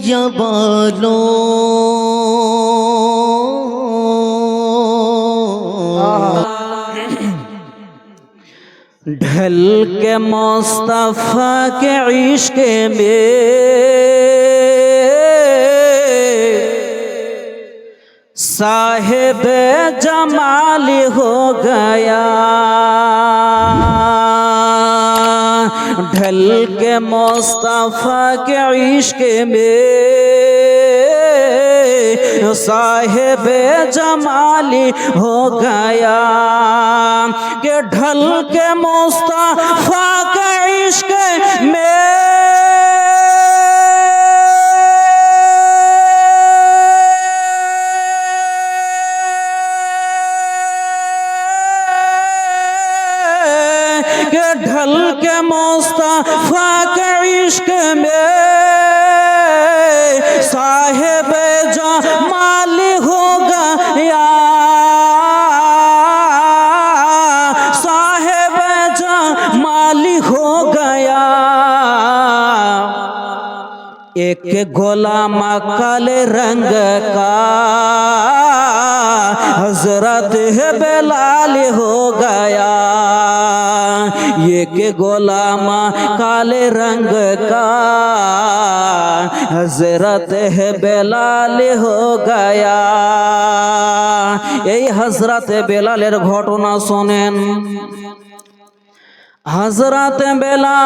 दिया बोलो ढल के मुस्तफा के इश्क में साहिब जमाल हो गया ढल के मुस्तफा के इश्क में साहिब जमाली हो गया कि ढल के मुस्तफा के इश्क में ढल के मुस्तफा के इश्क में साहिब जमाल हो गया साहिब जमाल हो गया एक गुलाम काले रंग का हजरत बेलाल हो गया एक गुलाम काले रंग का हजरत बेलाल हो गया এই হযরত বেলালের ঘটনা শোনেন হযরত বেলাল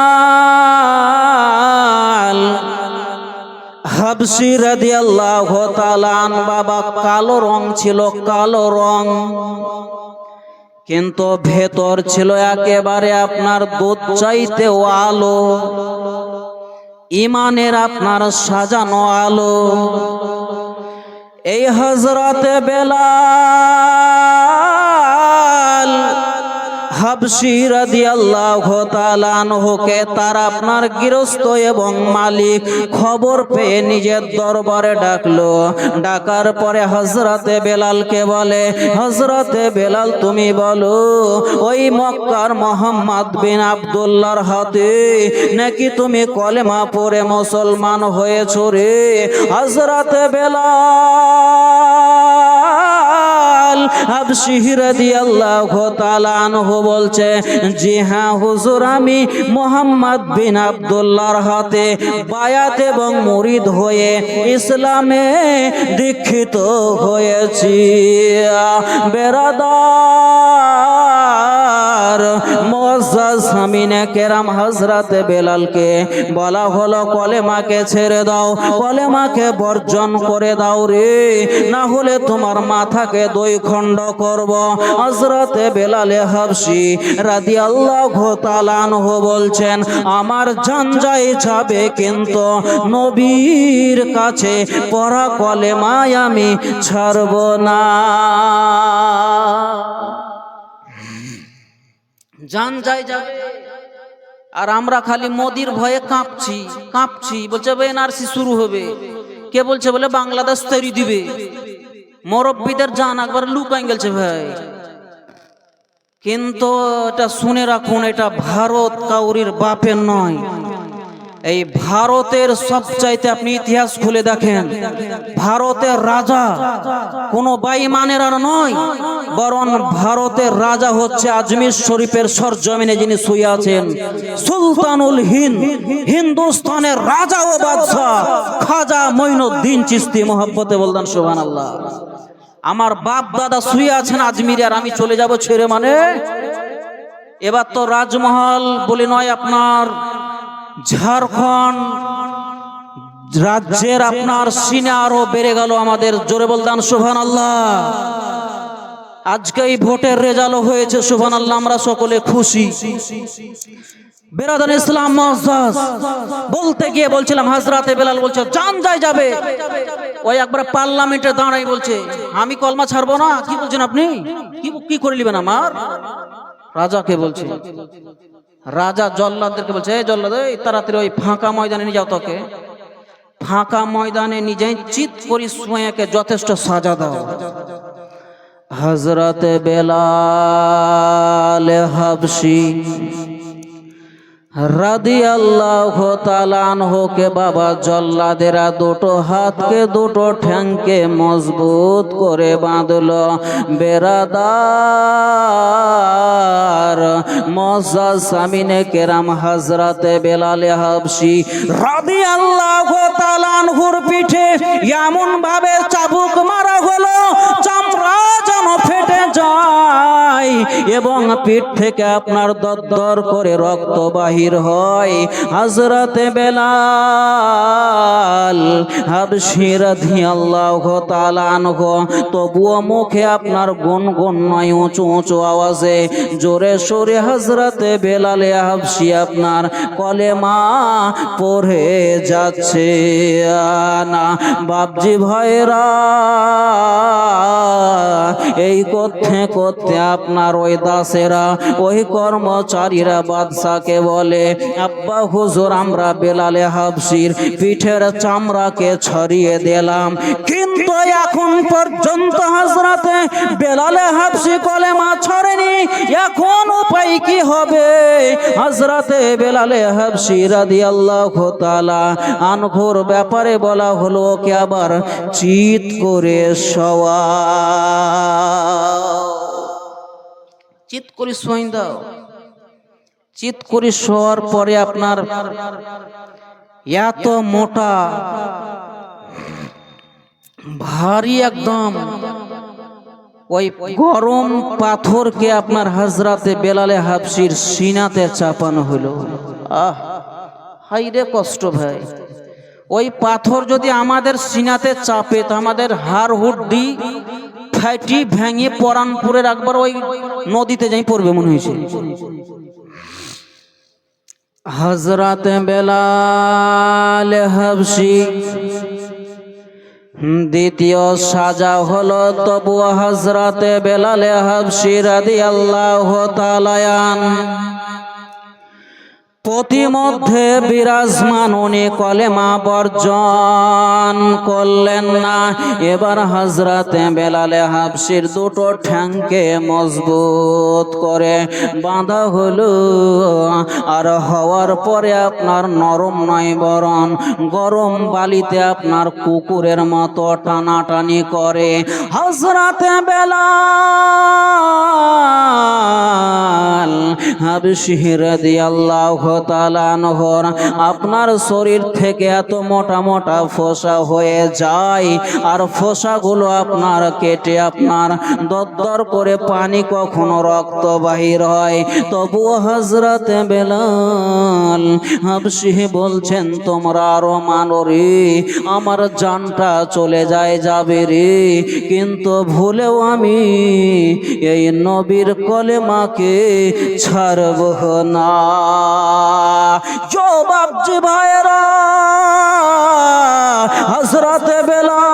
হাবশী রাদিয়াল্লাহু তাআলা আন বাবা কালো রং ছিল কালো রং কিন্তু ভেতর ছিল একেবারে আপনার দুধ চাইতে আলো ইমানের আপনার সাজানো আলো এই হযরত বেলাল হাবশী রাদিয়াল্লাহু তাআলা আনহুকে তার আপনার গৃহস্থ এবং মালিক খবর পেয়ে নিজের দরবারে ডাকলো ডাকার পরে হযরতে বেলালকে বলে হযরতে বেলাল তুমি বলো ওই মক্কার মুহাম্মদ বিন আব্দুল্লাহর হাতে নাকি তুমি কলেমা পড়ে মুসলমান হয়েছো রে হযরতে বেলাল হাবশী রাদিয়াল্লাহু তাআলা আনহু বলছে জি হ্যাঁ হুজুর আমি মুহাম্মদ বিন আব্দুল্লাহর হাতে বায়াত এবং মুরিদ হয়ে ইসলামে দীক্ষিত হয়েছি বেরাদার মুআজ্জাজ সামিনে কেরাম হযরত বেলালকে বলা হলো কলেমাকে ছেড়ে দাও কলেমাকে বর্জন করে দাও রে না হলে তোমার মাথাকে দুই খণ্ড করব হযরত বেলাল হাবশী রাদিয়াল্লাহু তাআলা আনহু বলছেন আমার জান যায় যাবে কিন্তু নবীর কাছে পড়া কলেমায় আমি ছাড়ব না জান যায় যাবে আর আমরা খালি মোদির ভয়ে কাঁপছি বলছে এনআরসি শুরু হবে কে বলছে বলে বাংলাদেশ তৈরি দিবে মুরব্বিদের জান একবার লুকাই গেছে ভাই কিন্তু এটা শুনে রাখুন এটা ভারত কাউরির বাপের নয় এই ভারতের সবচাইতে আপনি ইতিহাস খুলে দেখেন ভারতের রাজা কোনো বেঈমানের আর নয় বরং ভারতের রাজা হচ্ছে আজমির শরীফের সরজমিনে যিনি শুয়ে আছেন সুলতানুল হিন্দ হিন্দুস্তানের রাজা ও বাদশা খাজা মঈনুদ্দিন চিশতি মহব্বতে বলতেন সুবহানাল্লাহ আমার বাপ দাদা শুয়ে আছেন আজমিরে আর আমি চলে যাব ছেড়ে মানে এবার তো রাজমহল বলে নয় আপনার ঝাড়খণ্ড রাজ্যের আপনার সিনে আরো বেড়ে গেল আমাদের জোরে বলতেন সুবহানাল্লাহ আজকে এই ভোটের রেজাল্ট হয়েছে সুবহানাল্লাহ আমরা সকলে খুশি বেরাদান ইসলাম মুআজ্জাজ বলতে গিয়ে বলছিলাম হযরতে বেলাল বলছে জান যায় যাবে ওই একবার পার্লামেন্টে দাঁড়াই বলছে আমি কলমা ছাড়বো না কি বলছেন আপনি কি করে নেবেন আমার রাজাকে বলছে রাজা জল্লাদদেরকে বলছে এই জল্লাদ এই তাড়াতাড়ি ওই ফাঁকা ময়দানে নিয়ে যাও তোকে ফাঁকা ময়দানে নিয়ে চিত পরিশ্রমকে যথেষ্ট সাজা দাও হযরত বেলাল হাবশী রাদিয়াল্লাহু তাআলা আনহুকে বাবা জল্লাদেরা দুটো হাতকে দুটো ঠ্যাংকে মজবুত করে বাঁধলো। বেরাদার মুআজ্জাজ সামিনে কেরাম হযরতে বেলাল হাবশী রাদিয়াল্লাহু তাআলা আনহুর পিঠে এমন ভাবে চাবুক মারা হলো চামড়া যেন ফেটে যায় এবং পিঠ থেকে আপনার দরদর করে রক্ত বাহির হয়। হযরতে বেলাল হাবশী রাদিয়াল্লাহু তাআলা আনহু তবুও মুখে আপনার গুনগুন নয়, উঁচু উঁচু আওয়াজে জোরে সোরে হযরতে বেলাল হাবশী আপনার কলেমা পড়ে যাচ্ছে। না বাপজি ভাইরা, এই করতে করতে আপনার ওই দাসেরা ওই কর্মচারীরা বাদশাকে বলে, আব্বা হুজুর আমরা বেলাল হাবশীর পিঠের চামড়াকে ছড়িয়ে দিলাম, কিন্তু এখন পর্যন্ত হযরতে বেলাল হাবশী কলেমা ছড়েনি, এখন উপায় কি হবে? হযরতে বেলাল হাবশী রাদিয়াল্লাহু তাআলা আনহুর ব্যাপারে বলা হলো ওকে আবার চিৎ করে শোয়া, চিৎ করে শোয়াই দাও। চিৎ করে শোয়ার পরে আপনার এত মোটা ভারী একদম ওই গরম পাথরকে আপনার হযরতে বেলাল হাবশীর সিনাতে চাপানো হলো। আহ হাই রে কষ্ট ভাই, ওই পাথর যদি আমাদের সিনাতে চাপে তো আমাদের হাড় হুড্ডি ফাটি ভেঙে পরানপুরের একবার ওই নদীতে যাই পড়বে মনে হয়েছে। হযরতে বেলাল হাবশী দ্বিতীয় সাজা হলো, তবু হযরতে বেলাল হাবশী রাদিয়াল্লাহু তাআলা প্রতিমধ্যে বিরাজমান উনি কলেমা বর্জন করলেন না। এবার হযরতে বেলাল হাবশীর দুটো ঠ্যাংকে মজবুত করে বাঁধা হলো, আর হওয়ার পরে আপনার নরম নয় বরং গরম বালিতে আপনার কুকুরের মতো টানাটানি করে হযরতে বেলাল হাবশী রাদিয়াল্লাহু তাআলা আনহুর আপনার শরীর থেকে এত মোটা মোটা ফোসা হয়ে যায়, আর ফোসাগুলো আপনার কেটে আপনার দরদর করে পানি কখনো রক্ত বাহির হয়। তবুও হযরতে বেলাল হাবশী বলছেন তোমরা আরো মানো রে, আমার জানটা চলে যায় যাবে রে, কিন্তু ভুলেও আমি এই নবীর কলেমাকে ছাড়ব না। বাপজি ভাইরা, হযরতে বেলাল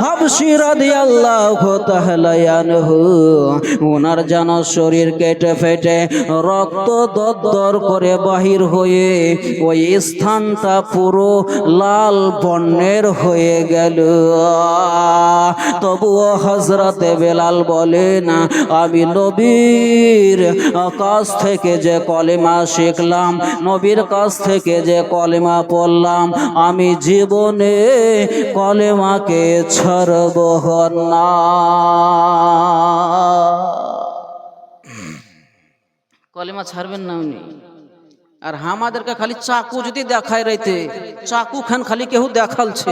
হাবশী রাদিয়াল্লাহু তাআলা আনহু ওনার যেন শরীর কেটে ফেটে রক্ত দরদর করে বাহির হয়ে ওই স্থানটা পুরো লাল বর্ণের হয়ে গেল। তবুও হযরতে বেলাল বলেন, আমি নবীর কাছ থেকে যে কলেমা শিখলাম, নবীর কাছ থেকে যে কলেমা পড়লাম, আমি জীবনে কলেমাকে ছাড়ব না। কলেমা ছাড়বেন না উনি। আর আমাদেরকে খালি চাকু যদি দেখায় রাইতে, চাকু খান খালি কেউ দেখালছে,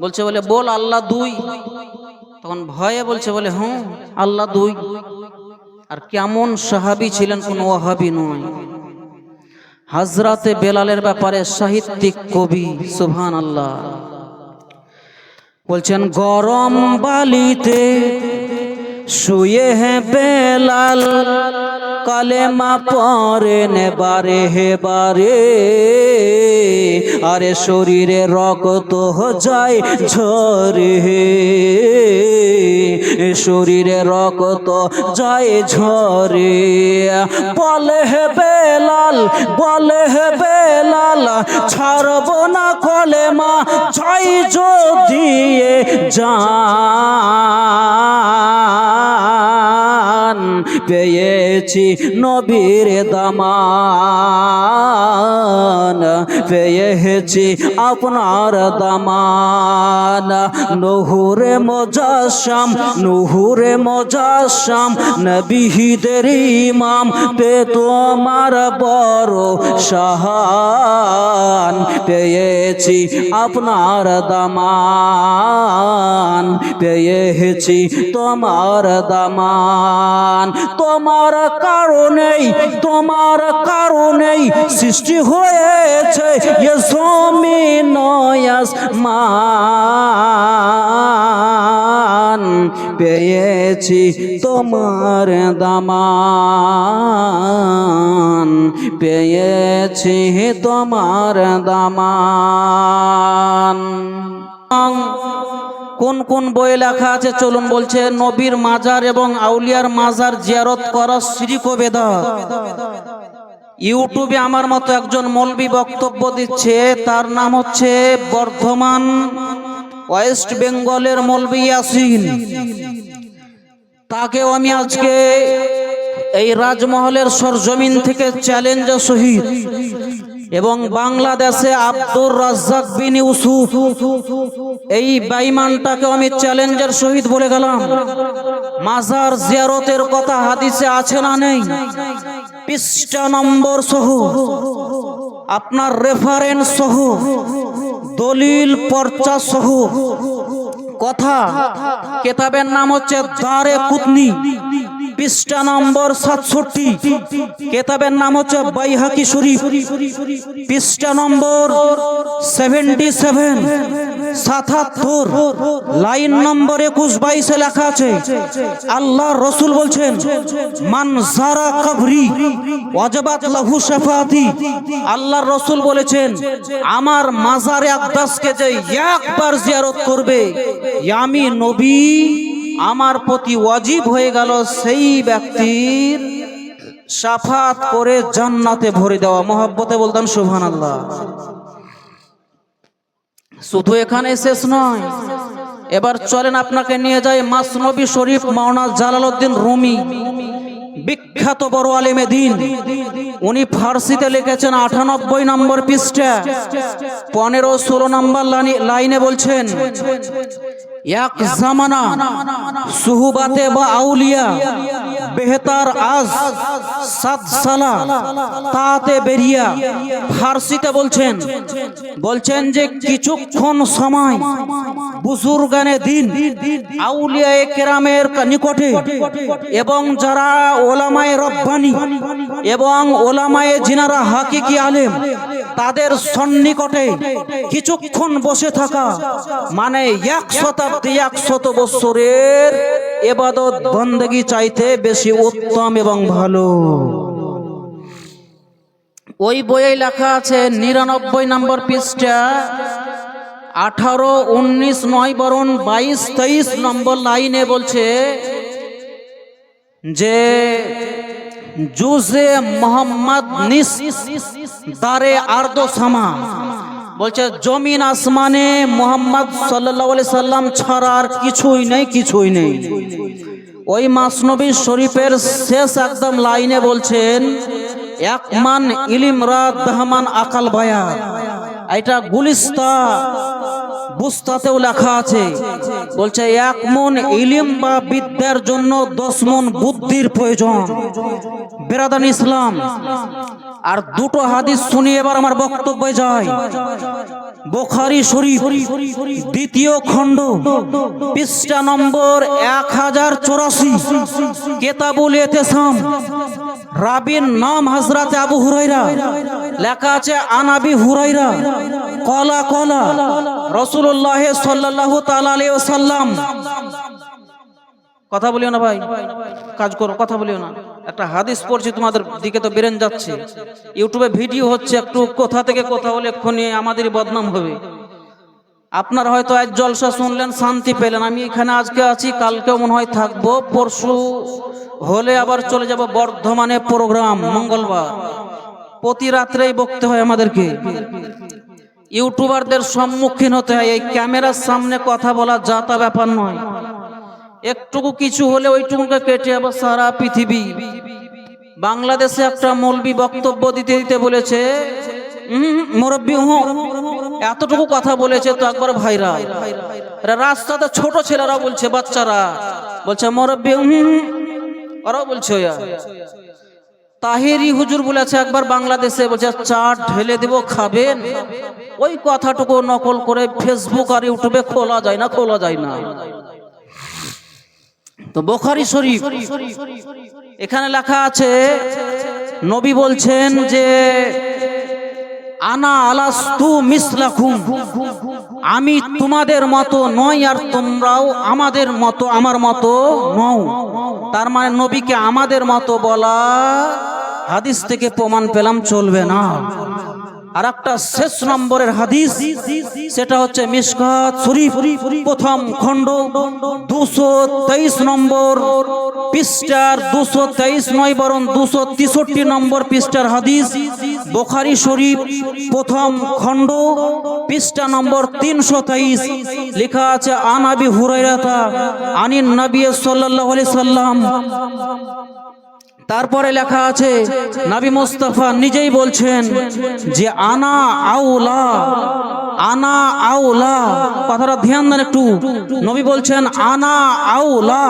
বলছে বলে বল আল্লাহ দুই, তখন ভয়ে বলছে বলে হ্যাঁ আল্লাহ দুই। আর কেমন সাহাবী ছিলেন, কোন ওয়াহাবী নয়। হযরতে বেলালের ব্যাপারে সাহিত্যিক কবি সুবহানাল্লাহ বলছেন, গরম বালিতে শুয়ে হে বেলাল কলেমা পড়েন বারে হে বারে, আরে শরীরে রক্ত যায় ঝরে, শরীরে রক্ত যায় ঝরে, বলে হে বেলাল, বলে হে বেলাল ছাড়ব না কলেমা, জয় দিয়ে যান পেয়েছি নবীর দামান, পেয়েছি আপনার দামান। নুহুরে মুজাসসাম, নুহুরে মুজাসসাম, নবীদের ইমাম, পে তোমার বড় শাহান, পেয়েছি আপনার দামান, পেয়েছি তোমার দামান। তোমার কারণেই, তোমার কারণেই সৃষ্টি হয়েছে এ জমিন আসমান, পেয়েছি তোমার দামান, পেয়েছি তোমার দামান। কোন কোন বই লেখা আছে চলুন। বলছে নবীর মাজার এবং আউলিয়ার মাজার জিয়ারত করা শিরক ও বেদাত। ইউটিউবে আমার মতো একজন মৌলবি বক্তব্য দিচ্ছে, তার নাম হচ্ছে বর্ধমান ওয়েস্ট বেঙ্গলের মৌলবি ইয়াসিন। তাকেও আমি আজকে এই রাজমহলের সরজমিন থেকে চ্যালেঞ্জ সহিত, এবং বাংলাদেশে আব্দুর রাজ্জাক বিন ইউসুফ, এই বেঈমানটাকে আমি চ্যালেঞ্জের সহিত বলে গেলাম, মাজার জিয়ারতের কথা হাদিসে আছে না নেই? পৃষ্ঠা নম্বর সহ, আপনার রেফারেন্স সহ, দলিল পর্চা সহ কথা। কিতাবের নাম হচ্ছে দারে কুতনি, পৃষ্ঠা নম্বর 67। কিতাবের নাম হচ্ছে বাইহাকি শরীফ, পৃষ্ঠা নম্বর 77, 77, লাইন নম্বর 21-22 লেখা আছে, আল্লাহর রাসূল বলছেন, মান যারা কবরি ওয়াজাবাত লাহু শাফাআতি। আল্লাহর রাসূল বলেছেন, আমার মাজারে আকদাসকে যে একবার জিয়ারত করবে, আমি নবী, আমার প্রতি ওয়াজিব হয়ে গেল সেই ব্যক্তির শাফাত করে জান্নাতে ভরে দেওয়া। মহব্বতে বলতাম সুবহানাল্লাহ। শুধু এখানে শেষ নয়, এবার চলেন আপনাকে নিয়ে যাই মাসনবী শরীফ। মাওলানা জালালউদ্দিন রুমি, বিখ্যাত বড় আলেমে দ্বীন, উনি ফার্সিতে লিখেছেন 98 নম্বর পৃষ্ঠা 15-16 নম্বর লাইনে বলছেন, এক জামানা সুহবাতে বা আউলিয়া বেহতার আজ সাত সালা তাতে বেরিয়া। ফার্সিতে বলছেন, বলছেন যে কিছুক্ষণ সময় বুজুর্গানে দিন, আউলিয়ায়ে কেরামের নিকটে এবং যারা ওলামায়ে রব্বানি এবং ওলামায়ে জিনারা হাকিকি আলেম, তাদের সন্নিকটে কিছুক্ষণ বসে থাকা মানে 100 বছরের ইবাদত বন্দেগী চাইতে বেশি উত্তম এবং ভালো। ওই বইয়ে লেখা আছে 99 নম্বর পৃষ্ঠা 18, 19 নয় বরং 22, 23 নম্বর লাইনে বলছে যে জুজে মোহাম্মদ নিস দারে আরদো সামা, বলছে জমিন আসমানে মোহাম্মদ সাল্লাল্লাহু আলাইহি সাল্লাম ছাড়া আর কিছুই নেই, কিছুই নেই। ওই মাসনবী শরীফের শেষ একদম লাইনে বলছেন, এক মান ইলিম রা দহমান আকাল বায়া। এটা গুলিস্তা বুস্তাতেও লেখা আছে, বলছে 1 মন ইলিম বা বিদ্যার জন্য 10 মন বুদ্ধির প্রয়োজন। বেরাদান ইসলাম, আর দুটো হাদিস শুনি এবার আমার বক্তব্যে যায়। বুখারী শরীফ দ্বিতীয় খণ্ড পৃষ্ঠা নম্বর 1084, কিতাবুল ইতিসাম, রাবির নাম হযরত আবু হুরায়রা, লেখা আছে আনাবি হুরায়রা কলা কলা রাসূলুল্লাহ সাল্লাল্লাহু তাআলা আলাইহি ওয়াসাল্লাম। কথা বলিও না ভাই, কাজ করো, কথা বলিও না। একটা হাদিস পড়ছি, তোমাদের দিকে তো বেরেন যাচ্ছে, ইউটিউবে ভিডিও হচ্ছে, একটু কোথা থেকে কথা বলে এক্ষুনি আমাদেরই বদনাম হবে। আপনারা হয়তো আজ জলসা শুনলেন, শান্তি পেলেন, আমি এখানে আজকে আছি, কালকেও মনে হয় থাকবো, পরশু হলে আবার চলে যাব বর্ধমানে প্রোগ্রাম, মঙ্গলবার। প্রতি রাত্রেই বকতে হয় আমাদেরকে, ইউটিউবারদের সম্মুখীন হতে হয়। এই ক্যামেরার সামনে কথা বলা যা তা ব্যাপার নয়। একটুকু কিছু হলে ওইটুকুকে কেটে আবার সারা পৃথিবী। বাংলাদেশে একটা মৌলবি বক্তব্য দিতে দিতে বলেছে মুরব্বি এতটুকু কথা বলেছে তো একবার ভাইরাল। রাস্তাতে ছোট ছেলেরা বলছে, বাচ্চারা বলছে মুরব্বি ওরাও বলছে। তাহেরি হুজুর বলেছে একবার বাংলাদেশে, বলছে চাট ঢেলে দেব খাবেন। ওই কথাটুকু নকল করে ফেসবুক আর ইউটিউবে খোলা যায় না। তো বুখারী শরীফ এখানে লেখা আছে, নবী বলছেন যে আনা আলাস্তু মিসলাকুম, আমি তোমাদের মতো নই আর তোমরাও আমাদের মতো আমার মতো নও। তার মানে নবীকে আমাদের মতো বলা হাদিস থেকে প্রমাণ পেলাম চলবে না। আর একটা শেষ নম্বরের হাদিস, সেটা হচ্ছে মিশকাত শরীফ প্রথম খণ্ড 223 নম্বর পৃষ্ঠার 223 নয় বরং 263 নম্বর পৃষ্ঠার হাদিস। বুখারী শরীফ প্রথম খণ্ড পৃষ্ঠা নম্বর 323 লেখা আছে আন আবি হুরায়রা আনিন নবী সাল্লাল্লাহু আলাইহি সাল্লাম। তারপরে লেখা আছে নবী মুস্তাফা নিজেই বলছেন যে আনা আউলা, কথাটা ধ্যান দেন একটু। নবী বলছেন আনা আউলা।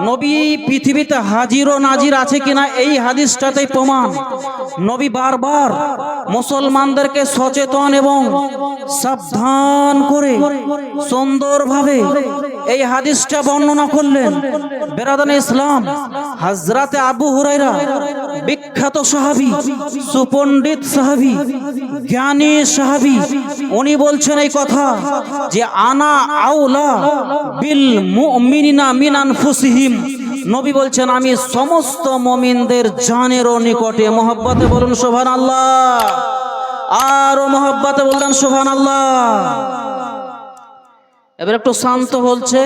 নবী পৃথিবীতে হাজির ও নাজির আছে কিনা এই হাদিসটাতেই প্রমাণ। নবী বারবার মুসলমানদেরকে সচেতন এবং সাবধান করে সুন্দরভাবে এই হাদিসটা বর্ণনা করলেন। বেরাদানে ইসলাম, হযরতে আবু হুরায়রা বিখ্যাত সাহাবী, সুপণ্ডিত সাহাবী, জ্ঞানী সাহাবী, উনি বলছেন এই কথা যে আনা আউলা বিল মুমিনিনা মিন আনফুসিহিম। নবী বলছেন আমি সমস্ত মুমিনদের জানেরও নিকটে। মহব্বতে বলুন সুবহানাল্লাহ, আর মহব্বতে বললেন সুবহানাল্লাহ। এবার একটু শান্ত বলছে,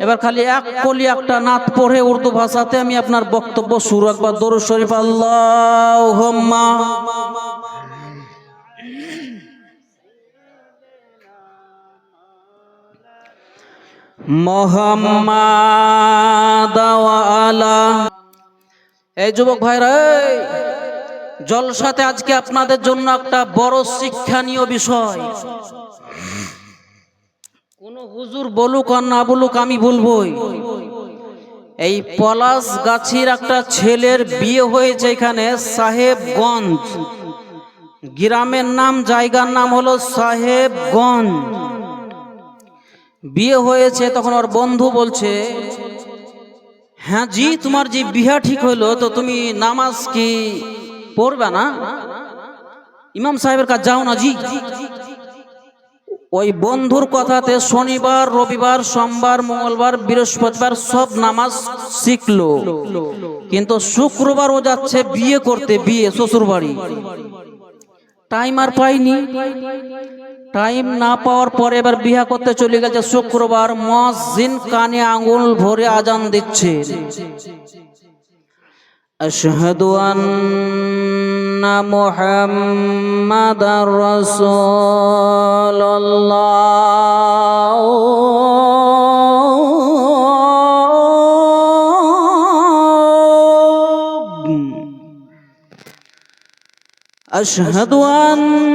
এবার খালি এক কলি একটা নাত পড়ে উর্দু ভাষাতে আমি আপনার বক্তব্য শুরু। একবার দরুদ শরীফ আল্লাহুম্মা মুহাম্মাদ ওয়া আলা। এই যুবক ভাইরা, জলসাতে আজকে আপনাদের জন্য একটা বড় শিক্ষণীয় বিষয়। কোন হুজুর বলুক আর না বলুক আমি বলবই। এই পলাশ গাছির একটা ছেলের বিয়ে হয়েছে এখানে সাহেবগঞ্জ গ্রামের নাম, জায়গার নাম হলো সাহেবগঞ্জ। বিয়ে হয়েছে, তখন ওর বন্ধু বলছে হ্যাঁ জি তোমার যে বিয়া ঠিক হইলো তো তুমি নামাজ কি পড়বে না? ইমাম সাহেবের কাছে যাও না জি। ওই বন্ধুর কথাতে শনিবার, রবিবার, সোমবার, মঙ্গলবার, বৃহস্পতিবার সব নামাজ শিখলো, কিন্তু শুক্রবার ও যাচ্ছে বিয়ে করতে, বিয়ে শ্বশুর বাড়ি। টাইম আর পাইনি। টাইম না পাওয়ার পরে এবার বিয়া করতে চলে গেছে শুক্রবার। মুয়াজ্জিন কানে আঙ্গুল ভরে আজান দিচ্ছে, আশহাদু আন্না মুহাম্মাদার রাসূলুল্লাহ। আশহাদু আন্না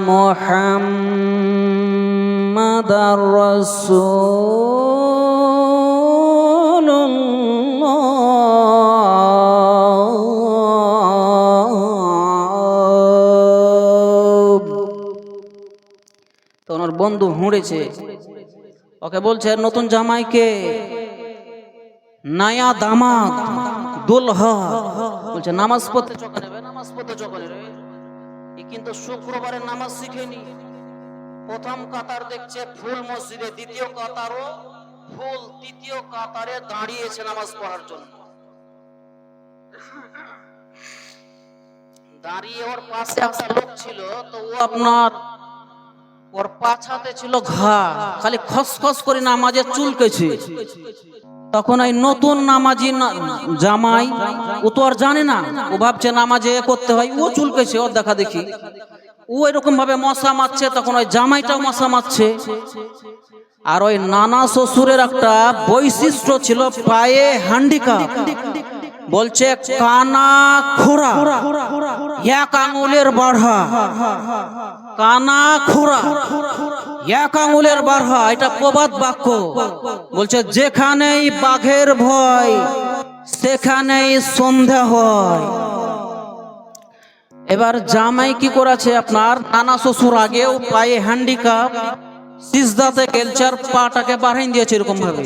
মুহাম্মাদার রাসূলুল্লাহ। তো ওনার বন্ধু হুঁড়েছে, ওকে বলছে নতুন জামাইকে, নয়া দামাদ দুলহা, বলছে নামাজ পড়তে চোখে নেবে, নামাজ পড়তে চোখে নেবে। কিন্তু শুক্রবারের নামাজ শিখেনি। প্রথম কাতার দেখছে ফুল মসজিদে, দ্বিতীয় কাতারও ফুল, তৃতীয় কাতারে দাঁড়িয়েছে নামাজ পড়ার জন্য। দাঁড়িয়ে ওর পাশে একটা লোক ছিল, তো ও আপনার ওর পাছাতে ছিল ঘা, খালি খসখস করে নামাজে চুলকেছে। তখন এই নতুন নামাজি জামাই, ও তো আর জানে না, ও ভাবছে নামাজে করতে হয়, ও চুলকেছে, ওর দেখা দেখি। ও এরকম ভাবে মশা মারছে, তখন ওই জামাইটাও মশা মারছে। আর ওই নানা শ্বশুরের একটা বৈশিষ্ট্য ছিল, পায়ে হ্যান্ডিক্যাপ, বলছে কানা খোরা, এক আঙুলের বাড়া, কানা খোরা এক আঙুলের বাড়া, এটা প্রবাদ বাক্য। বলছে যেখানেই বাঘের ভয় সেখানেই সন্ধ্যা হয়। এবার জামাই কি করেছে, আপনার নানা শ্বশুর আগেও পায়ে হ্যান্ডিক্যাপ, সিজদাতে গেলছে আর পাটাকে বাড়াই দিয়েছে এরকম ভাবে।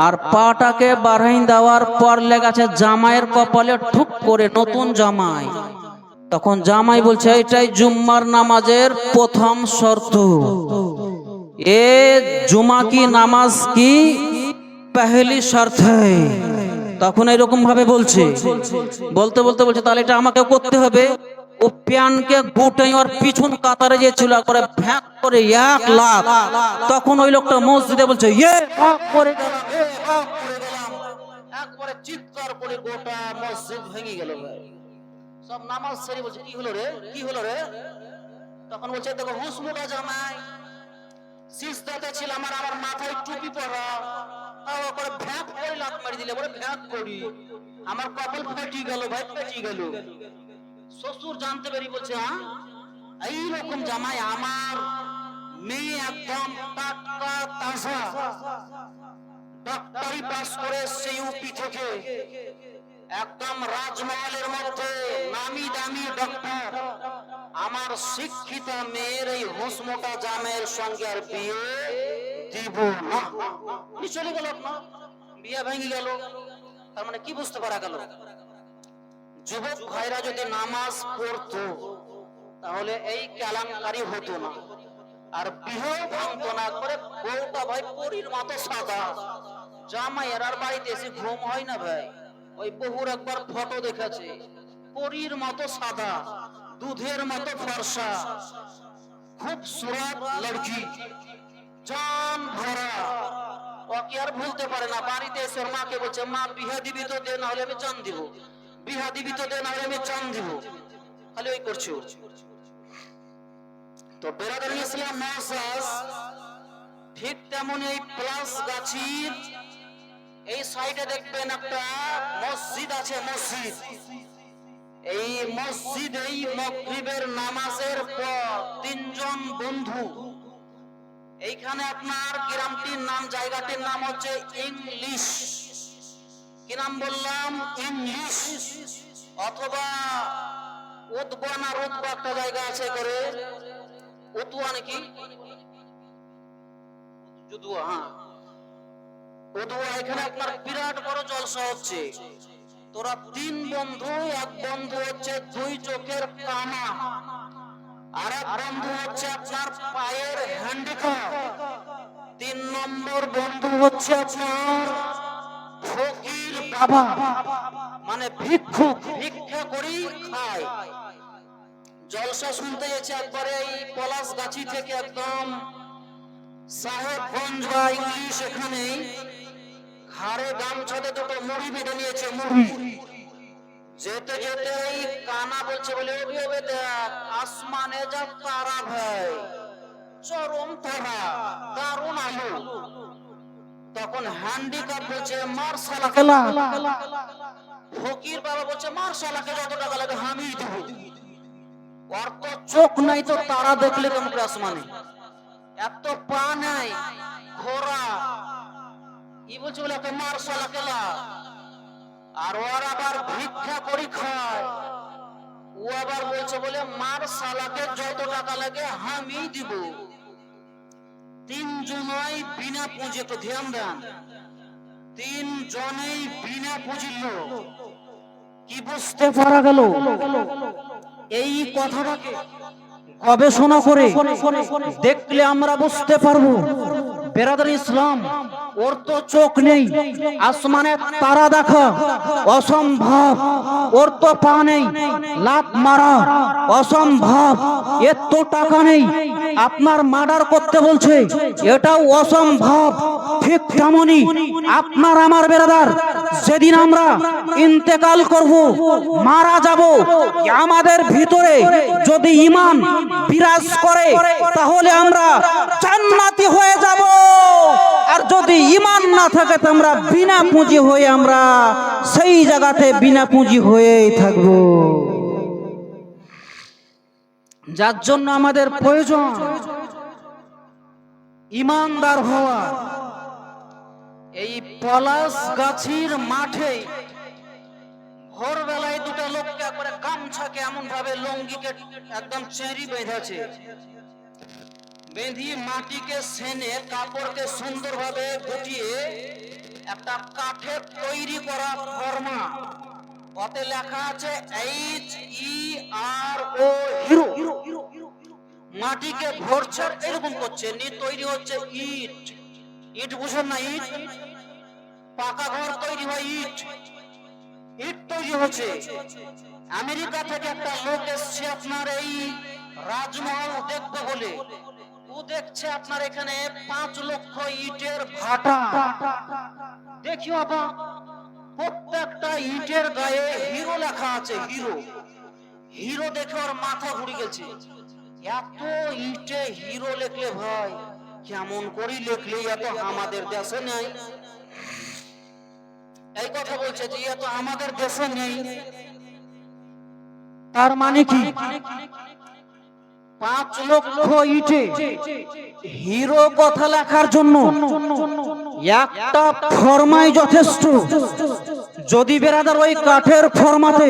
আর পাটাকে বাড়াই দেওয়ার পর লেগেছে জামাইয়ের কপালে ঠুক করে, নতুন জামাই। তখন জামাই বলছে এটাই জুম্মার নামাজের প্রথম শর্ত, এ জুমা কি নামাজ কি পহলি শর্ত है। তখন এরকম ভাবে বলছে, বলতে বলতে বলছে তাহলে এটা আমাকে করতে হবে। ও প্যানকে গুটে ওর পিছন কাতারে যে ছিল করে ভ্যাক করে 1 লাখ। তখন ওই লোকটা মসজিদে বলছে ইয়ে করে গেলাম, একবারে চিৎকার করে গোটা মসজিদ ভেঙে গেল। সব নামাজ ছেড়ে বলছে কি হলো রে, কি হলো রে? তখন বলছে দেখো হুসমুটা জামাই, সিজদাতে ছিল আমার মাথায় টুপি পরা, তাও করে ভ্যাক করে লাত মারি দিলে, বলে ভ্যাক করি আমার কপাল ফেটি গেল, ভাই ফেটি গেল। শ্বশুর জানতে পারি বলছে হ্যাঁ এইরকম জামাই আমার মেয়ে একদম টাটকা তাজা, ডাক্তারি পাস করে সেই ইউপি থেকে, একদম রাজমহলের মধ্যে নামি দামি ডাক্তার, আমার শিক্ষিত মেয়ের এই হুসমোটা জামাইয়ের সঙ্গে আর বিয়ে দিব না। চলে গেল, আপনার বিয়ে ভেঙে গেল। তার মানে কি বুঝতে পারা গেল, যুবক ভাইরা যদি নামাজ পড়তো তাহলে এই কেলেঙ্কারি হতো না, আর বিয়ে ভাঙতো না। করে বউটা ভাই পরীর মতো সাদা, জামাইয়ের আর বাড়িতে এসে ঘুম হয় না ভাই। ওই বহুর একবার ফটো দেখেছে, পরীর মতো সাদা, দুধের মতো ফর্সা, খুব সুরাত লড়কি, জান ভরা। ওকে আর ভুলতে পারে না। বাড়িতে এসে ওর মাকে বলছে মা বিহা দিবি তো দে, না হলে আমি চান দিব, বিহা দিবি তো দে, না হলে আমি চান দিব। খালি ওই করছো। তো বেরাদার ইসলাম মহাসাস ঠিক তেমনি এই প্লাস গাছির এই সাইডে দেখবেন একটা মসজিদ আছে, মসজিদ। এই মসজিদ এই মাগরিবের নামাজের পর 3 জন বন্ধু, এইখানে আপনার গ্রামটির নাম, জায়গাটির নাম হচ্ছে ইংলিশ। কি নাম বললাম? ইংলিশ, অথবা উদবা না রুদবা একটা জায়গা আছে করে, উতুয়া নাকি যদুয়া, হ্যাঁ উদুয়া। এখানে আপনার বিরাট বড় জলসা হচ্ছে। তোরা 3 বন্ধু, এক বন্ধু হচ্ছে 2 চোখের কানা, আর এক বন্ধু হচ্ছে আপনার পায়ের হ্যান্ডিক্যাপ, 3 নম্বর বন্ধু হচ্ছে আপনার ফকির বাবা, মানে ভিক্ষুক, ভিক্ষা করি খায়। জলসা শুনতে যাচ্ছে একবারে এই পলাশ গাছি থেকে একদম সাহেবগঞ্জ বা ইংলিশ। এখানে ঘাড়ে গামছাতে দুটো মুড়ি বেঁধে নিয়েছে, মুড়ি। যেতে যেতে এই কানা বলছে বলে ওবে দেখ আসমানে যা তারা ভাই, চরম তারা, দারুণ আলো। তখন হ্যান্ডিক্যাপ বলছে মার শালাকে, ফকির বাবা বলছে মার শালাকে, যত টাকা লাগে আমি দেব। ওর তো চোখ নাই তো তারা দেখলে কেমন আসমানে, এত পা নাই, ঘোড়া। কি বলছে বলে ওকে মার শালাকে। আর ওর আবার ভিক্ষা করি খায়, ও আবার বলছে বলে মার শালাকে যত টাকা লাগে আমি দিব। 3 জনই বিনা পুঁজি, একটু ধ্যান দেন, 3 জনেই বিনা পুঁজির লোক। কি বুঝতে পারা গেল? এই কথাটাকে গবেষণা করে দেখলে আমরা বুঝতে পারবো। বেরাদার ইসলাম, ওর তো চোখ নেই, আসমানে তারা দেখা অসম্ভব। ওর তো পা নেই, লাত মারা অসম্ভব। এর তো টাকা নেই, আপনার মার্ডার করতে বলছে, এটাও অসম্ভব। ঠিক তেমনি আপনার আমার বেরাদার যেদিন আমরা ইন্তেকাল করব, মারা যাব, আমাদের ভিতরে যদি ঈমান বিরাজ করে তাহলে আমরা জান্নাতি হয়ে যাব। আর যদি ঈমান না থাকে তো আমরা বিনা পুঁজি হয়ে আমরা সেই জায়গাতে বিনা পুঁজি হয়েই থাকব। যার জন্য আমাদের প্রয়োজন ঈমানদার হওয়া। এই পলাশ গাছির মাঠে ভোরবেলায় দুটো লোককে একবারে গামছাকে এমন ভাবে লঙ্গিকে একদম চেরি বেঁধেছে, বেঁধিয়ে মাটিকে সেনে কাপড়কে সুন্দরভাবে গুটিয়ে একটা কাঠের তৈরি করা ফর্মা, ওতে লেখা আছে HERO হিরো। মাটিকে ভরছে এরকম করছে, তৈরি হচ্ছে ইট। ইট বুঝেন না? ইট পাকা ঘর তৈরি হয়, ইট ইট তৈরি হচ্ছে। আমেরিকা থেকে একটা লোক এসছে আপনার এই রাজমহল দেখবে বলে। ও দেখছে আপনার এখানে 5 লক্ষ ইটের ভাটা। দেখিও আপা, প্রত্যেকটা ইটের গায়ে হিরো লেখা আছে, হিরো। হিরো দেখে ওর মাথা ঘুরে গেছে। এত ইটে হিরো লেখলে ভাই কেমন করি লেখলে? এত আমাদের দেশে নেই। এই কথা বলছে যে এত আমাদের দেশে নেই, তার মানে কি 5 লক্ষ ইটে হিরো কথা লেখার জন্য একটা ফরমাই যথেষ্ট। যদি বেরাদার ওই কাঠের ফরমাতে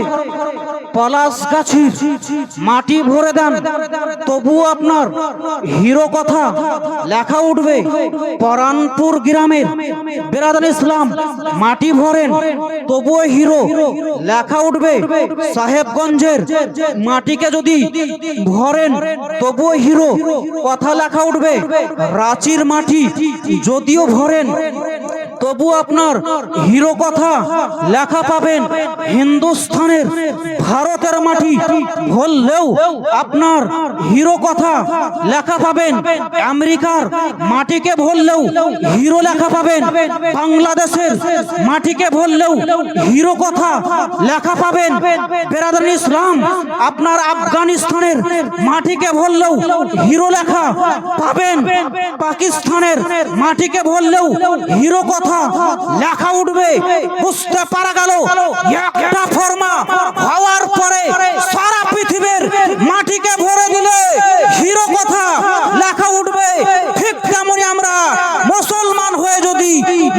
পলাশ গাছির মাটি ভরে দেন তবুও আপনার হিরো কথা লেখা উঠবে। পরানপুর গ্রামের বেরাদার ইসলাম মাটি ভরেন তবুও হিরো লেখা উঠবে। সাহেবগঞ্জের মাটিকে যদি ভরেন তবুও হিরো কথা লেখা উঠবে। রাঁচির মাটি যদিও ভরেন তবু আপনার হিরো কথা লেখা পাবেন। হিন্দুস্তানের ভারতের মাটি ভরলেও আপনার হিরো কথা লেখা পাবেন। আমেরিকার মাটিকে ভরলেও হিরো লেখা পাবেন। বাংলাদেশের মাটিকে ভরলেও হিরো কথা লেখা পাবেন। বেরাদার ইসলাম আপনার আফগানিস্তানের মাটিকে ভরলেও হিরো লেখা পাবেন। পাকিস্তানের মাটিকে ভরলেও হিরো কথা লেখা উঠবে। বুঝতে পারা গেল একটা ফর্মা হওয়ার পরে সারা পৃথিবীর মাটিকে ভরে দিলে হিরো কথা লেখা উঠবে। ঠিক তেমনি আমরা মুসলমান হয়ে যদি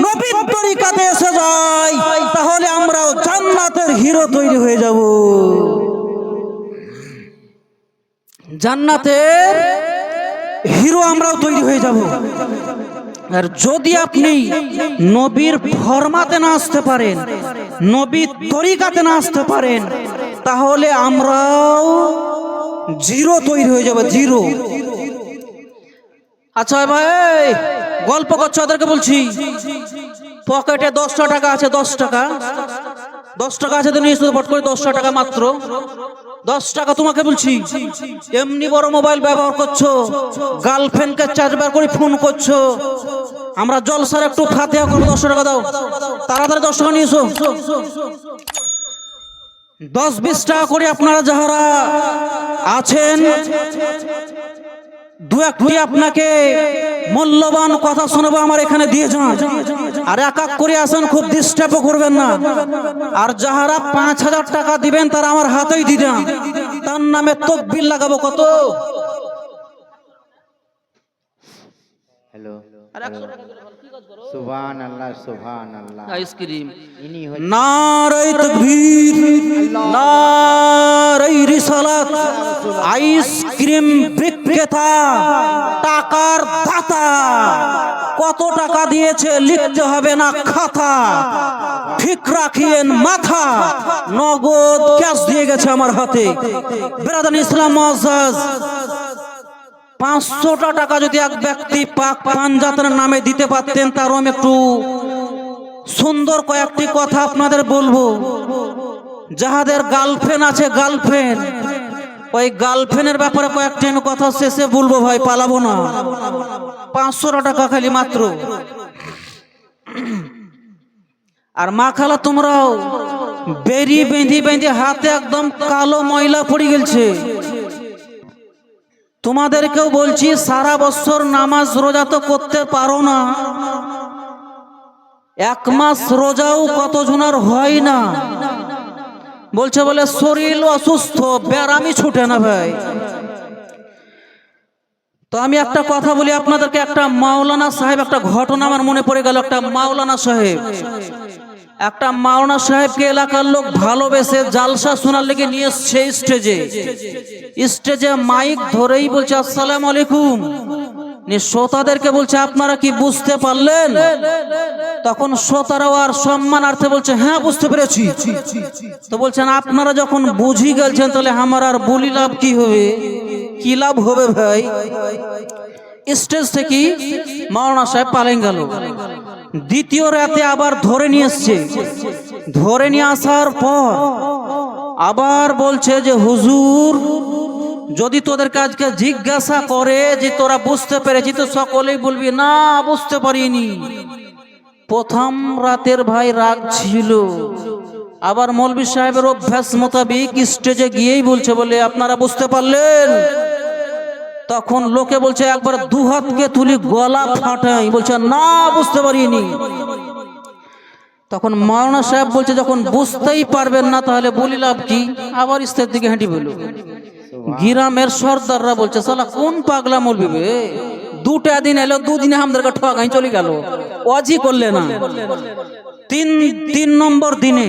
নবীর তরিকাতে এসে যাই তাহলে আমরাও জান্নাতের হিরো তৈরি হয়ে যাব। জান্নাতের হিরো আমরাও তৈরি হয়ে যাব। আর যদি আপনি নবীর ফরমাতে না আসতে পারেন, নবীর তরিকাতে না আসতে পারেন, তাহলে আমরাও জিরো তৈরি হয়ে যাবে, জিরো। আচ্ছা ভাই, গল্প করছো ওদেরকে বলছি, পকেটে 10টা টাকা আছে, 10 টাকা, 10 টাকা আছে তো নিয়ে শুধু পট করে 10টা টাকা মাত্র, 10 টাকা তোমাকে বলছি। এমনি বড় মোবাইল ব্যবহার করছো, গার্লফ্রেন্ডকে 4 বার করে ফোন করছো। আমরা জলসার একটু ফাতিহা করবো, 10 টাকা দাও, তাড়াতাড়ি 10 টাকা নিয়ে এসো। 10-20 টাকা করে আপনারা যারা আছেন, দু একটি আপনাকে মূল্যবান কথা শোনাবো, আমার এখানে দিয়ে যান। আর এক এক করে আসেন, খুব ডিস্টার্বও করবেন না। আর যাহারা 5000 টাকা দিবেন তারা আমার হাতেই দিবেন, তার নামে তকবীর লাগাবো। কত? হ্যালো, সুবহানাল্লাহ, সুবহানাল্লাহ। আইসক্রিম, নারে তাকবীর, নারে রিসালাত। আইসক্রিম বিক্রেতা, টাকার দাতা, কত টাকা দিয়েছে লিখতে হবে না খাতা। ঠিক রাখিয়েন মাথা, নগদ ক্যাশ দিয়ে গেছে আমার হাতে। বেরাদার ইসলাম মুআজ্জাজ, 500টা টাকা যদি এক ব্যক্তি পাক পাঞ্জাতের নামে দিতে পারতেন, তারও আমি একটু সুন্দর কয়েকটি কথা আপনাদের বলবো। যাহাদের গার্লফ্রেন্ড আছে, গার্লফ্রেন্ড, ওই গার্লফ্রেন্ডের ব্যাপারে কয়েকটি আমি কথা শেষে বলবো ভাই, পালাবো না। 500 টাকা খালি মাত্র। আর মা খালা তোমরাও বেরি বেঁধে বেঁধে হাতে একদম কালো ময়লা পড়ে গেছে। তোমাদেরকেও বলছি সারা বছর নামাজ রোজা তো করতে পারো না, এক মাস রোজাও কতজনের হয় না। বলছে বলে শরীর অসুস্থ, ব্যারামি ছুটে না ভাই। তো আমি একটা কথা বলি আপনাদেরকে, একটা মাওলানা সাহেব, একটা ঘটনা আমার মনে পড়ে গেল। একটা মাওলানা সাহেবকে এলাকার লোক ভালোবেসে জালসা শোনার লেগে নিয়ে এসছে স্টেজে মাইক ধরেই বলছে আসসালামু আলাইকুম। শ্রোতাদেরকে বলছে আপনারা কি বুঝতে পারলেন? তখন শ্রোতারাও আর সম্মানার্থে বলছে হ্যাঁ বুঝতে পেরেছি। তো বলছেন আপনারা যখন বুঝি গেছেন তাহলে আমার আর বলি লাভ কি হবে? কি লাভ হবে ভাই? স্টেজ থেকে মাওলানা সাহেব পালেন গেল। দ্বিতীয় রাতে আবার ধরে নিয়ে এসছে। ধরে নিয়ে আসার পর আবার বলছে যে হুজুর, যদি তোদের কাজকে জিজ্ঞাসা করে যে তোরা বুঝতে পেরেছি, তো সকলেই বলবি না বুঝতে পারিনি। প্রথম রাতের ভাই রাগ ছিল। আবার মৌলভী সাহেবের অভ্যাস মোতাবিক স্টেজে গিয়েই বলছে বলে আপনারা বুঝতে পারলেন? তখন লোকে বলছে একবার দু হাতকে তুলি গলা ফাটাই, বলছে না বুঝতে পারিনি। তখন মাওলানা সাহেব বলছে যখন বুঝতেই পারবেন না তাহলে বলি লাভ কি? আবার স্টেজ দিকে হেঁটে বলল। গ্রামের সর্দাররা বলছে শালা কোন পাগলা মৌলভী বে, দুটা দিন এলো, দুদিনে আমাদেরকে ঠকাই চলে গেল, ওয়াজি করলে না। তিন নম্বর দিনে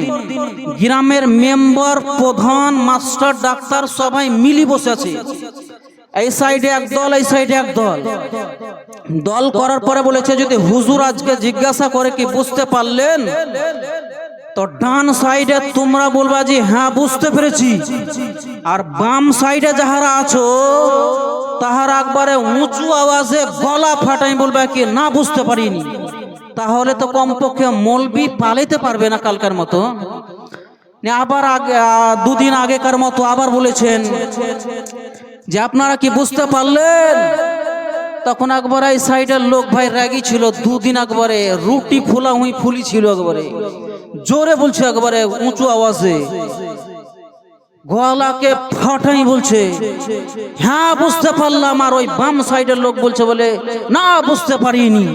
গ্রামের মেম্বার, প্রধান, মাস্টার, ডাক্তার সবাই মিলি বসে আছে। এই সাইডে এক দল, এই সাইডে এক দল। দল করার পরে বলেছে যদি হুজুর আজকে জিজ্ঞাসা করে কি বুঝতে পারলেন, তো ডান সাইডে তোমরা বলবা যে হ্যাঁ বুঝতে পেরেছি, আর বাম সাইডে যাহারা আছো তাহারা একবারে উঁচু আওয়াজে গলা ফাটাই বলবা কি না বুঝতে পারিনি। তাহলে তো কমপক্ষে মৌলবি পালাইতে পারবে না কালকার মতো। আবার দুদিন আগেকার মতো আবার বলেছেন যে আপনারা কি বুঝতে পারলেন? তখন একবার এই সাইডের লোক ভাই রাগি ছিল। দুদিন একবারে রুটি ফুলা ফুলি ছিল, একবারে জোরে বলছে, একবারে উঁচু আওয়াজে গলাকে ফাটাই বলছে হ্যাঁ বুঝতে পারলাম। আর ওই বাম সাইডের লোক বলছে বলে না বুঝতে পারিনি।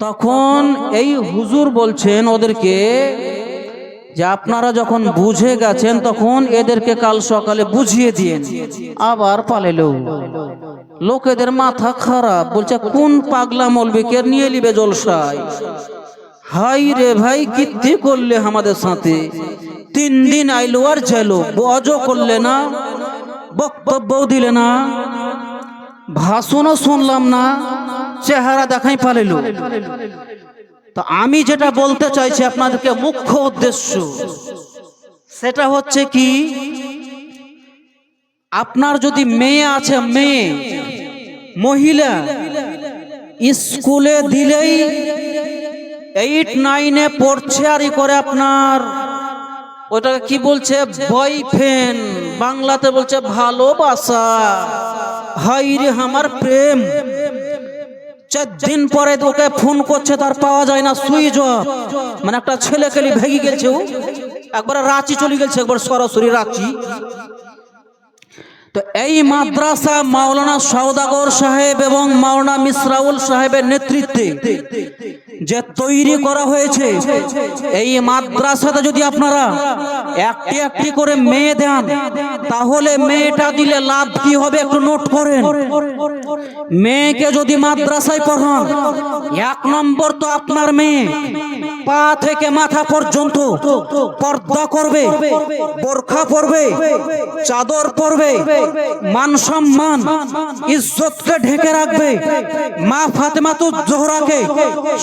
তখন এই হুজুর বলছেন ওদেরকে যে আপনারা যখন বুঝে গেছেন তখন এদেরকে কাল সকালে বুঝিয়ে দিয়েন। আবার পালেলো। লোকেদের মাথা খারাপ, বলছে কোন পাগলা মৌলবীকে নিয়ে নিবে জলসায়। হাই রে ভাই, কীর্তি করলে আমাদের সাথে। 3 দিন আইলো আর চাইলো, ওয়াজও করলে না, বক্তব্যও দিলে না, ভাষণও শুনলাম না, চেহারা দেখাই পালিল। তো আমি যেটা বলতে চাইছি আপনাদেরকে, মুখ্য উদ্দেশ্য সেটা হচ্ছে কি, আপনার যদি মেয়ে আছে, মেয়ে মহিলা, স্কুলে দিলেই 8-9-এ পড়ছে আর ই করে আপনার ওটাকে কি বলছে বয়ফ্রেন্ড, বাংলাতে বলছে ভালোবাসা। হাই রে আমার প্রেম। 4 দিন পরে ওকে ফোন করছে, তার পাওয়া যায় না, সুইচ অফ। মানে একটা ছেলে খেলি ভেগে গেছে, একবার রাঁচি চলে গেছে, একবার সরাসরি রাঁচি। তো এই মাদ্রাসা মাওলানা সওদাগর সাহেব এবং মাওলানা মিসরাউল সাহেবের নেতৃত্বে যে তৈরি করা হয়েছে, এই মাদ্রাসাতে যদি আপনারা একটি একটি করে মেয়ে দেন, তাহলে মেয়েটা দিলে লাভ কি হবে একটু নোট করেন। মেয়েকে যদি মাদ্রাসায় পড়ান, 1 নম্বর তো আপনার মেয়ে পা থেকে মাথা পর্যন্ত পর্দা করবে, বোরখা পরবে, চাদর পরবে, মান সম্মান ইজ্জতকে ঢেকে রাখবে, মা ফাতেমাতুজ জোহরাকে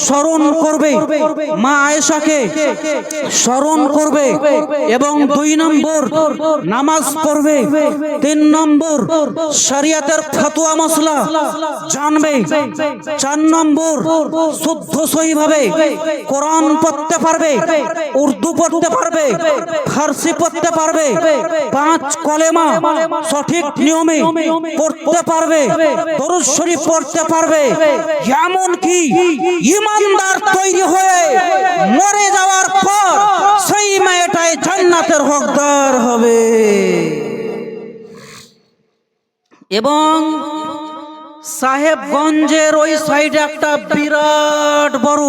স্মরণ করবে, মা আয়েশাকে স্মরণ করবে, এবং 2 নম্বর নামাজ পড়বে, 3 নম্বর শরিয়তের ফতোয়া মসলা জানবে, 4 নম্বর শুদ্ধ সহিভাবে কোরআন পড়তে পারবে, উর্দু পড়তে পারবে, ফারসি পড়তে পারবে, 5 কলেমা সঠিক নিয়মে পড়তে পারবে, দরুদ শরীফ পড়তে পারবে, এমন কি ইমানদার তৈরি হয়ে মরে যাওয়ার পর সেই মেয়েটাই জান্নাতের হকদার হবে। এবং সাহেবগঞ্জের ওই সাইডে একটা বিরাট বড়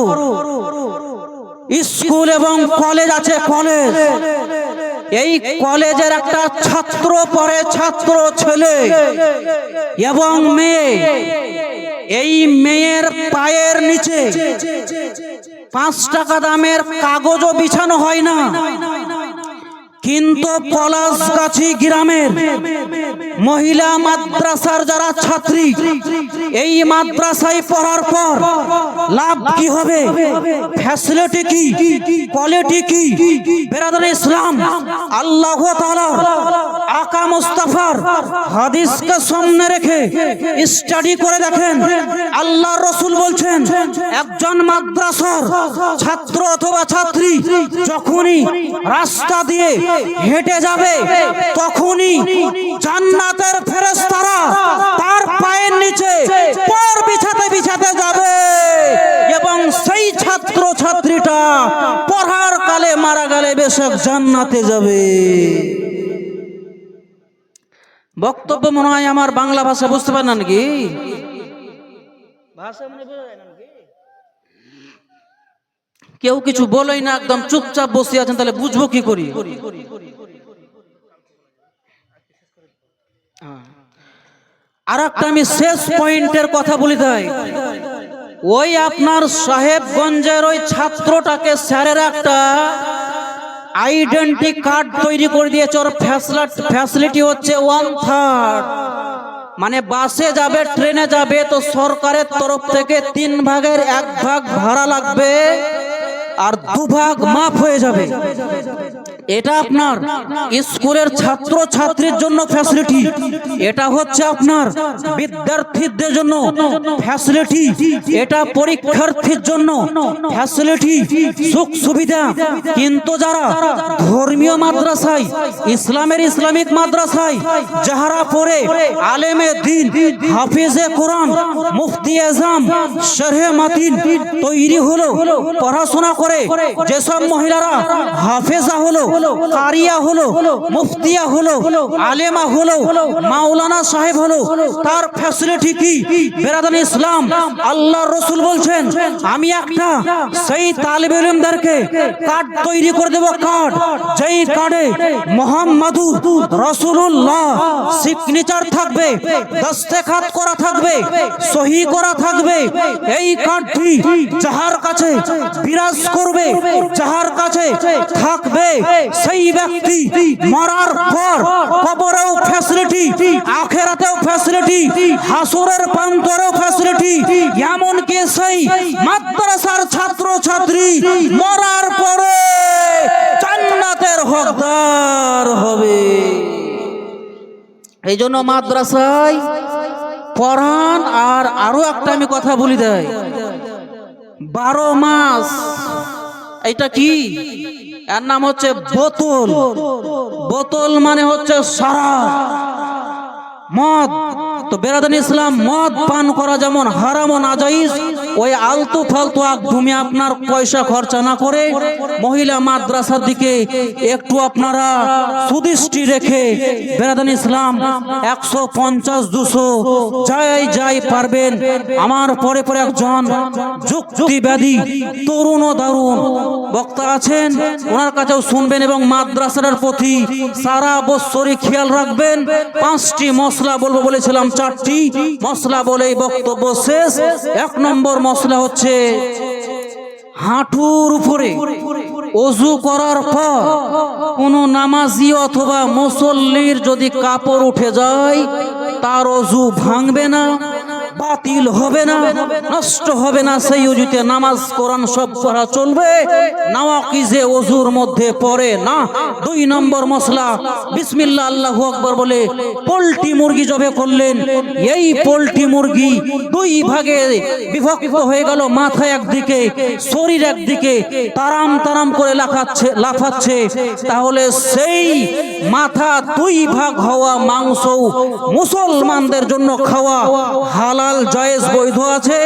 স্কুল এবং কলেজ আছে। কলেজ, এই কলেজের একটা ছাত্র পড়ে, ছাত্র ছেলে এবং মেয়ে। এই মেয়ের পায়ের নিচে 5 টাকা দামের কাগজও বিছানো হয় না, কিন্তু পলাশগাছি গ্রামের মহিলা মাদ্রাসার যারা ছাত্রী, এই মাদ্রাসায় পড়ার পর লাভ কি হবে, ফ্যাসিলিটি কি, কোয়ালিটি কি, বেরাদার ইসলাম আল্লাহ তাআলা আকা মুস্তাফার হাদিসকে সামনে রেখে স্টাডি করে দেখেন। আল্লাহর রাসূল বলছেন, একজন মাদ্রাসার ছাত্র অথবা ছাত্রী যখনই রাস্তা দিয়ে হেঁটে যাবে, তখনই জান্নাতের ফেরেশতারা তার পায়ের নিচে পর বিছাতে বিছাতে যাবে এবং সেই ছাত্র ছাত্রীটা পড়ার কালে মারা গেলে বেশক জান্নাতে যাবে। বক্তব্য মনে হয় আমার বাংলা ভাষা বুঝতে পারেন নাকি? কেউ কিছু বলেই না, একদম চুপচাপ বসে আছেন, তাহলে বুঝবো কি করি? আর একটা আমি শেষ পয়েন্টের কথা বলি তাই, ওই আপনার সাহেবগঞ্জের ওই ছাত্রটাকে স্যারের একটা আইডেন্টি কার্ড তৈরি করে দিয়েছে। ওর ফ্যাসিলিটি হচ্ছে 1/3, মানে বাসে যাবে, ট্রেনে যাবে তো সরকারের তরফ থেকে 3 ভাগের 1 ভাগ ভাড়া লাগবে আর 2 ভাগ মাফ হয়ে যাবে। এটা আপনার স্কুলের ছাত্র ছাত্রীর জন্য ফ্যাসিলিটি, এটা হচ্ছে আপনার বিদ্যার্থীদের জন্য ফ্যাসিলিটি, এটা পরীক্ষার্থীর জন্য ফ্যাসিলিটি, সুখ সুবিধা। কিন্তু যারা ধর্মীয় মাদ্রাসায়, ইসলামিক মাদ্রাসায় যাহারা পড়ে আলেমে দ্বীন, হাফিজে কোরআন, মুফতি আজম, শরহে মাতিন তৈরি হলো, পড়াশোনা করে যেসব মহিলারা হাফেজা হলো, কারিয়া হলো, মুফতিয়া হলো, আলেমা হলো, মাওলানা সাহেব হলো, তার ফ্যাসিলিটি কি? বেরাদার ইসলাম আল্লাহর রাসূল বলছেন, আমি একটা সেই তালিবে ইলমদেরকে কার্ড তৈরি করে দেব, কার্ড যেই কার্ডে মুহাম্মাদুর রাসূলুল্লাহ সিগনেচার থাকবে, দস্তখত করা থাকবে, সহি করা থাকবে। এই কার্ডটি যাহার কাছে বিরাজ করবে, যাহার কাছে থাকবে, সেই ব্যক্তি মরার পর কবরেও ফ্যাসিলিটি, আখিরাতেও ফ্যাসিলিটি, হাসরের প্রান্তরেও ফ্যাসিলিটি, এমনকি সেই মাদ্রাসার ছাত্র ছাত্রী মরার পরে জান্নাতের হকদার হবে। এই জন্য মাদ্রাসায় পড়ান। আর আরো একটা আমি কথা বলি দেয়, 12 মাস, এটা কি, এর নাম হচ্ছে বোতল। বোতল মানে হচ্ছে সারা মদ। তো বেরাদার ইসলাম মদ পান করা যেমন হারাম ও নাজাইজ, ওই আলতু ফালতু একদমই আপনার পয়সা খরচা না করে মহিলা মাদ্রাসার দিকে একটু আপনারা সুদৃষ্টি রেখে বেরাদার ইসলাম 150-200 যাই পারবেন। আমার পরে পরে একজন যুক্তিবাদী তরুণ ও দারুণ বক্তা আছেন, ওনার কাছেও শুনবেন এবং মাদ্রাসার প্রতি সারা বছরই খেয়াল রাখবেন। 5টি মশলা বলবো বলেছিলাম, 4টি মশলা বলেই বক্তব্য শেষ। 1 নম্বর মশলা হচ্ছে হাঁটুর উপরে ওযু করার পর কোনো নামাজি অথবা মুসল্লির যদি কাপড় উঠে যায়, তার ওযু ভাঙবে না। বাতিল হবে না, নষ্ট হবে না, সেই অজুতে নামাজ কোরআন সব পড়া চলবে, নাওয়াকিজে ওযুর মধ্যে পড়ে না। 2 নম্বর মশলা, বিসমিল্লাহ আল্লাহু আকবার বলে পোল্ট্রি মুরগি জবে করলেন। এই পোল্ট্রি মুরগি 2 ভাগে বিভক্ত হয়ে গেল, মাথা একদিকে, শরীর একদিকে, তারাম তারাম করে লাফাচ্ছে। তাহলে সেই মাথা 2 ভাগ হওয়া মাংস মুসলমানদের জন্য খাওয়া হালাল, জায়েজ, বৈধ আছে।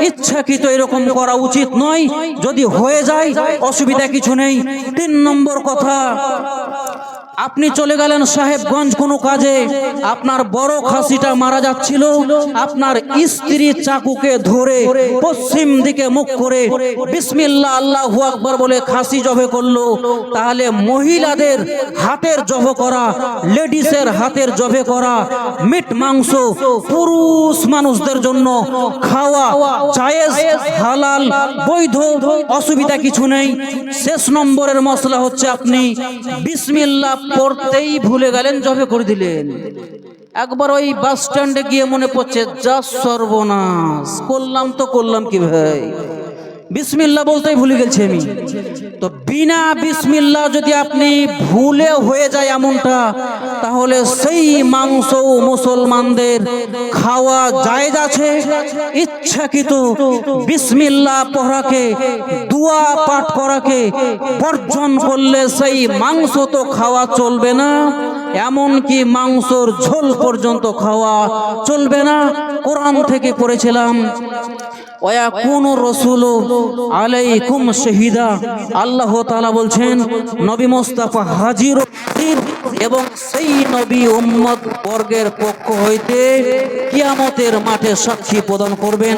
ইচ্ছাকৃত এরকম করা উচিত নয়, যদি হয়ে যায় অসুবিধা কিছু নেই। 3 নম্বর কথা, আপনি চলে গেলেন সাহেবগঞ্জ কোনো কাজে, আপনার বড় খাসিটা মারা যাচ্ছিল, আপনার স্ত্রী চাকুকে ধরে পশ্চিম দিকে মুখ করে বিসমিল্লাহ আল্লাহু আকবার বলে খাসি জবে করলো। তাহলে মহিলাদের হাতের জব করা, লেডিসের হাতের জবে করা মিট মাংস পুরুষ মানুষদের জন্য খাওয়া জায়েজ, হালাল, বৈধ, অসুবিধা কিছু নেই। শেষ নম্বরের মশলা হচ্ছে, আপনি বিসমিল্লাহ পড়তেই ভুলে গেলেন, জবে করে দিলেন। একবার ওই বাস স্ট্যান্ডে গিয়ে মনে পড়ছে, যা সর্বনাশ করলাম কি ভাই, বিসমিল্লাহ বলতেই ভুলে গেছি আমি। তো বিনা বিসমিল্লাহ যদি আপনি ভুলে হয়ে যায় এমনটা, তাহলে সেই মাংস মুসলমানদের খাওয়া জায়েজ আছে। ইচ্ছাকৃত বিসমিল্লাহ পড়াকে, দোয়া পাঠ করাকে বর্জন করলে সেই মাংস তো খাওয়া চলবে না, এমনকি মাংসর ঝোল পর্যন্ত খাওয়া চলবে না। কোরআন থেকে পড়েছিলাম, ওয়াকুনু রাসূলু আলাইকুম শাহিদা। আল্লাহ তাআলা বলছেন, নবী মুস্তাফা হাজির এবং সেই নবী উম্মত বর্গের পক্ষ হইতে কিয়ামতের মাঠে সাক্ষী প্রদান করবেন।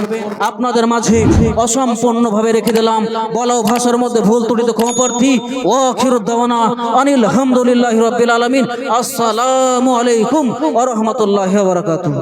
আপনাদের মাঝে অসম্পূর্ণভাবে রেখে দিলাম, বলা ভাষার মধ্যে ভুল ত্রুটি ক্ষমা প্রার্থী। ওয়া আখিরু দাওয়ানা আনিল হামদুলিল্লাহি রাব্বিল আলামিন। আসসালামু আলাইকুম ওয়া রাহমাতুল্লাহি ওয়া বারাকাতুহু।